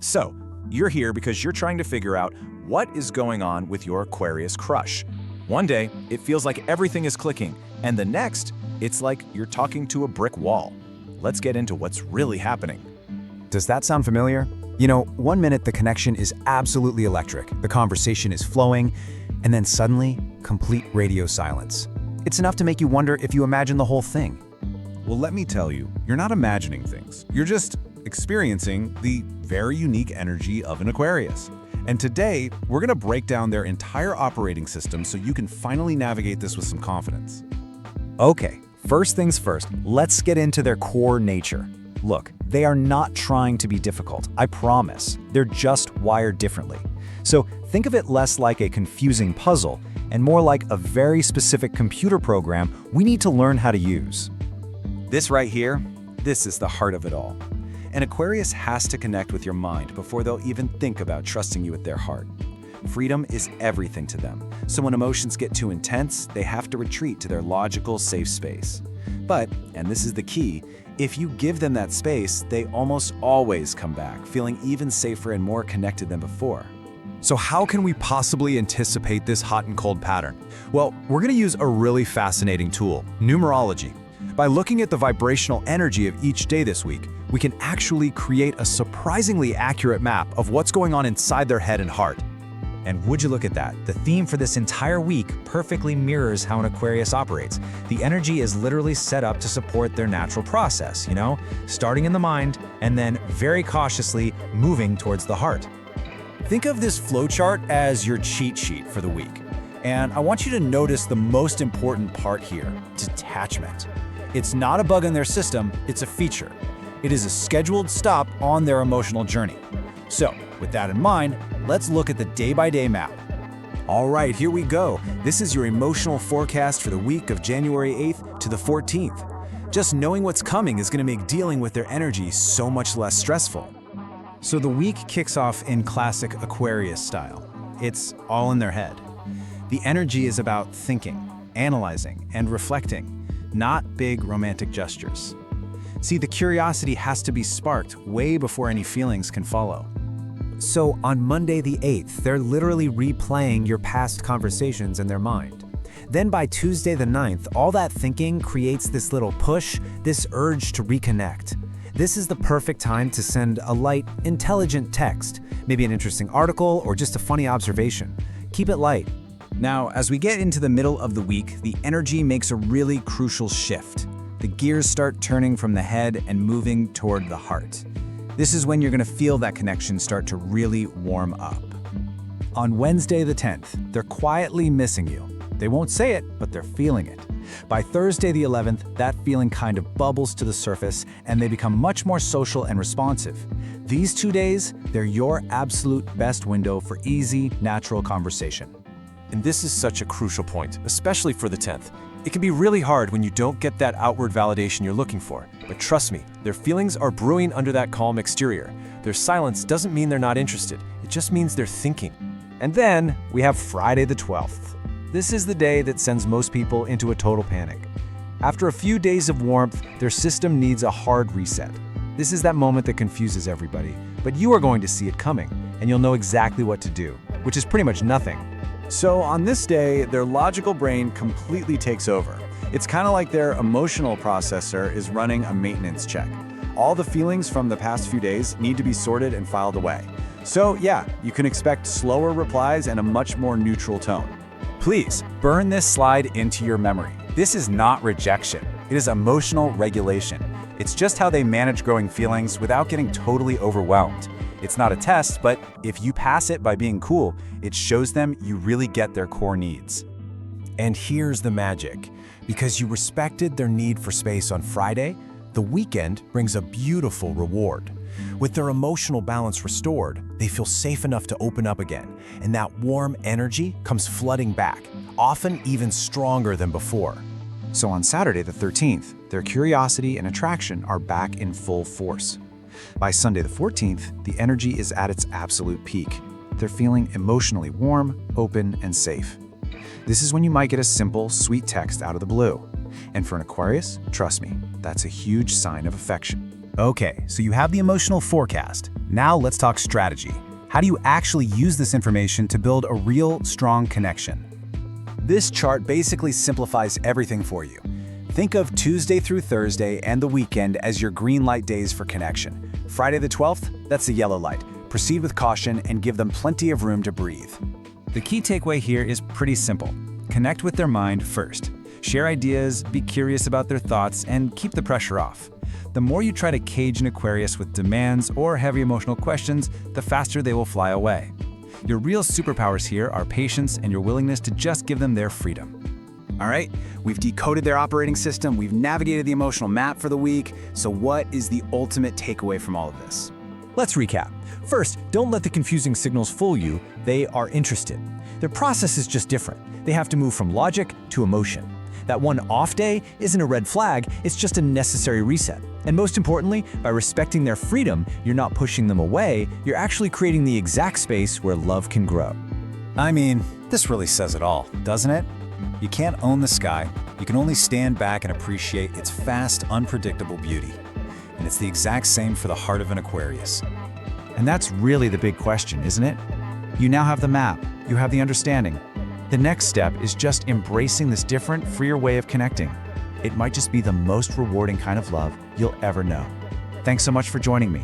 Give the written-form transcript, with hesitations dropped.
So, you're here because you're trying to figure out what is going on with your Aquarius crush. One day, it feels like everything is clicking, and the next, it's like you're talking to a brick wall. Let's get into what's really happening. Does that sound familiar? You know, one minute the connection is absolutely electric, the conversation is flowing, and then suddenly, complete radio silence. It's enough to make you wonder if you imagine the whole thing. Well, let me tell you, you're not imagining things. You're just experiencing the very unique energy of an Aquarius. And today, we're going to break down their entire operating system so you can finally navigate this with some confidence. Okay, first things first, let's get into their core nature. Look, they are not trying to be difficult, I promise. They're just wired differently. So think of it less like a confusing puzzle and more like a very specific computer program we need to learn how to use. This right here, this is the heart of it all. An Aquarius has to connect with your mind before they'll even think about trusting you with their heart. Freedom is everything to them, so when emotions get too intense, they have to retreat to their logical, safe space. But, and this is the key, if you give them that space, they almost always come back, feeling even safer and more connected than before. So how can we possibly anticipate this hot and cold pattern? Well, we're going to use a really fascinating tool, numerology. By looking at the vibrational energy of each day this week, we can actually create a surprisingly accurate map of what's going on inside their head and heart. And would you look at that? The theme for this entire week perfectly mirrors how an Aquarius operates. The energy is literally set up to support their natural process, starting in the mind and then very cautiously moving towards the heart. Think of this flowchart as your cheat sheet for the week. And I want you to notice the most important part here, detachment. It's not a bug in their system, it's a feature. It is a scheduled stop on their emotional journey. So, with that in mind, let's look at the day-by-day map. All right, here we go. This is your emotional forecast for the week of January 8th to the 14th. Just knowing what's coming is going to make dealing with their energy so much less stressful. So the week kicks off in classic Aquarius style. It's all in their head. The energy is about thinking, analyzing, and reflecting, not big romantic gestures. See, the curiosity has to be sparked way before any feelings can follow. So on Monday the 8th, they're literally replaying your past conversations in their mind. Then by Tuesday the 9th, all that thinking creates this little push, this urge to reconnect. This is the perfect time to send a light, intelligent text, maybe an interesting article or just a funny observation. Keep it light. Now, as we get into the middle of the week, the energy makes a really crucial shift. The gears start turning from the head and moving toward the heart. This is when you're going to feel that connection start to really warm up. On Wednesday the 10th, they're quietly missing you. They won't say it, but they're feeling it. By Thursday the 11th, that feeling kind of bubbles to the surface and they become much more social and responsive. These 2 days, they're your absolute best window for easy, natural conversation. And this is such a crucial point, especially for the 10th. It can be really hard when you don't get that outward validation you're looking for. But trust me, their feelings are brewing under that calm exterior. Their silence doesn't mean they're not interested. It just means they're thinking. And then we have Friday the 12th. This is the day that sends most people into a total panic. After a few days of warmth, their system needs a hard reset. This is that moment that confuses everybody, but you are going to see it coming, and you'll know exactly what to do, which is pretty much nothing. So on this day, their logical brain completely takes over. It's kind of like their emotional processor is running a maintenance check. All the feelings from the past few days need to be sorted and filed away. So yeah, you can expect slower replies and a much more neutral tone. Please, burn this slide into your memory. This is not rejection. It is emotional regulation. It's just how they manage growing feelings without getting totally overwhelmed. It's not a test, but if you pass it by being cool, it shows them you really get their core needs. And here's the magic. Because you respected their need for space on Friday, the weekend brings a beautiful reward. With their emotional balance restored, they feel safe enough to open up again, and that warm energy comes flooding back, often even stronger than before. So on Saturday the 13th, their curiosity and attraction are back in full force. By Sunday the 14th, the energy is at its absolute peak. They're feeling emotionally warm, open, and safe. This is when you might get a simple, sweet text out of the blue. And for an Aquarius, trust me, that's a huge sign of affection. Okay, so you have the emotional forecast. Now let's talk strategy. How do you actually use this information to build a real, strong connection? This chart basically simplifies everything for you. Think of Tuesday through Thursday and the weekend as your green light days for connection. Friday the 12th, that's the yellow light. Proceed with caution and give them plenty of room to breathe. The key takeaway here is pretty simple. Connect with their mind first. Share ideas, be curious about their thoughts, and keep the pressure off. The more you try to cage an Aquarius with demands or heavy emotional questions, the faster they will fly away. Your real superpowers here are patience and your willingness to just give them their freedom. All right, we've decoded their operating system, we've navigated the emotional map for the week, so what is the ultimate takeaway from all of this? Let's recap. First, don't let the confusing signals fool you. They are interested. Their process is just different. They have to move from logic to emotion. That one off day isn't a red flag, it's just a necessary reset. And most importantly, by respecting their freedom, you're not pushing them away, you're actually creating the exact space where love can grow. I mean, this really says it all, doesn't it? You can't own the sky, you can only stand back and appreciate its vast, unpredictable beauty. And it's the exact same for the heart of an Aquarius. And that's really the big question, isn't it? You now have the map, you have the understanding. The next step is just embracing this different, freer way of connecting. It might just be the most rewarding kind of love you'll ever know. Thanks so much for joining me.